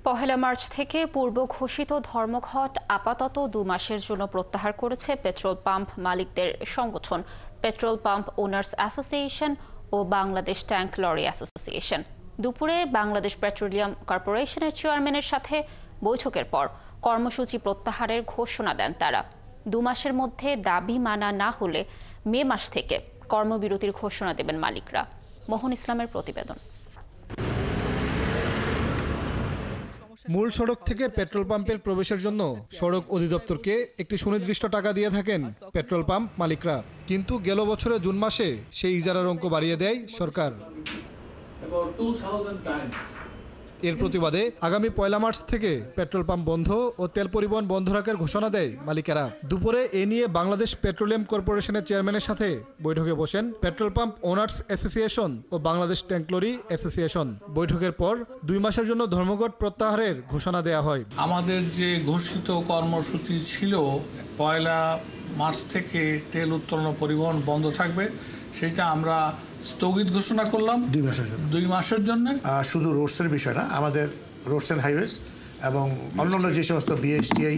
পহেলা March থেকে পূর্ব ঘোষিত ধর্মঘট আপাতত 2 মাসের জন্য প্রত্যাহার করেছে পেট্রোল পাম্প মালিকদের সংগঠন পেট্রোল পাম্প ওনার্স অ্যাসোসিয়েশন ও বাংলাদেশ ট্যাঙ্ক লরি অ্যাসোসিয়েশন। দুপুরে বাংলাদেশ পেট্রোলিয়াম কর্পোরেশনের চেয়ারম্যানের সাথে বৈঠকের পর কর্মসূচি প্রত্যাহারের ঘোষণা দেন তারা। 2 মাসের মধ্যে দাবি মানা না হলে মে মাস থেকে কর্মবিরতির ঘোষণা দেবেন মালিকরা। মোহন ইসলামের প্রতিবেদন। মূল সড়ক থেকে পেট্রোল পাম্পের প্রবেশের জন্য সড়ক অধিদপ্তরকে একটি সুনির্দিষ্ট টাকা দিয়ে থাকেন পেট্রোল পাম্প মালিকরা, কিন্তু গেল বছরের জুন মাসে সেই ইজারার অঙ্ক বাড়িয়ে দেয় সরকার। এর প্রতিবাদে আগামী 1 মার্চ থেকে পেট্রোল পাম্প বন্ধ ও তেল পরিবহন বন্ধ রাখার ঘোষণা দেয় মালিকেরা। দুপুরে এ নিয়ে বাংলাদেশ পেট্রোলিয়াম কর্পোরেশনের চেয়ারম্যানের সাথে বৈঠকে বসেন পেট্রোল পাম্প ওনার্স অ্যাসোসিয়েশন ও বাংলাদেশ ট্যাঙ্ক লরি অ্যাসোসিয়েশন। বৈঠকের পর 2 মাসের জন্য ধর্মঘট প্রত্যাহারের ঘোষণা দেয়া হয়। আমাদের যে ঘোষিত কর্মসূচি ছিল 1 মার্চ থেকে তেল উত্তোলন ও পরিবহন বন্ধ থাকবে, সেটা আমরা স্থগিত ঘোষণা করলাম 2 মাসের জন্য। শুধু রোডসের বিষয় না, আমাদের রোডস অ্যান্ড হাইওয়েজ এবং অন্যান্য যে সমস্ত বিএসটিআই,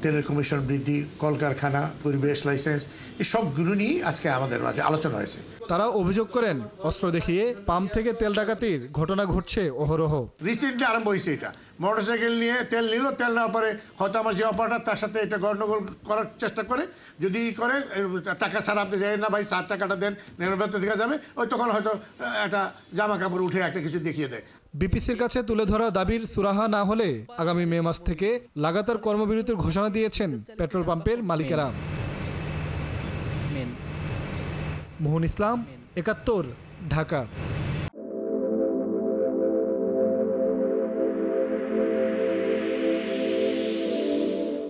তেলের কমিশন বৃদ্ধি, কলকারখানা, পরিবেশ লাইসেন্স, এই সবগুলো নিয়ে আজকে আমাদের মাঝে আলোচনা হয়েছে। তারা অভিযোগ করেন অস্ত্র দেখিয়ে পাম্প থেকে তেল ডাকাতির ঘটনা ঘটছে অহরহ। রিসেন্টলি আরম্ভ হয়েছে এটা, মোটরসাইকেল নিয়ে তেল নিল, তেল নেওয়ার পরে হয়তো আমার যে অপারেটর তার সাথে এটা গন্ডগোল করার চেষ্টা করে, যদি করে টাকা ছাড়া আপনি যাই না ভাই, 60 টাকাটা দেন, নেবেন দেখা যাবে, ওই তখন হয়তো একটা জামা কাপড় উঠে একটা কিছু দেখিয়ে দেয়। বিপিসির কাছে তুলে ধরা দাবির সুরাহা না হলে আগামী মে মাস থেকে লাগাতার কর্মবিরতির ঘোষণা দিয়েছেন পেট্রোল পাম্পের মালিকেরা। মোহন ইসলাম, 71, ঢাকা।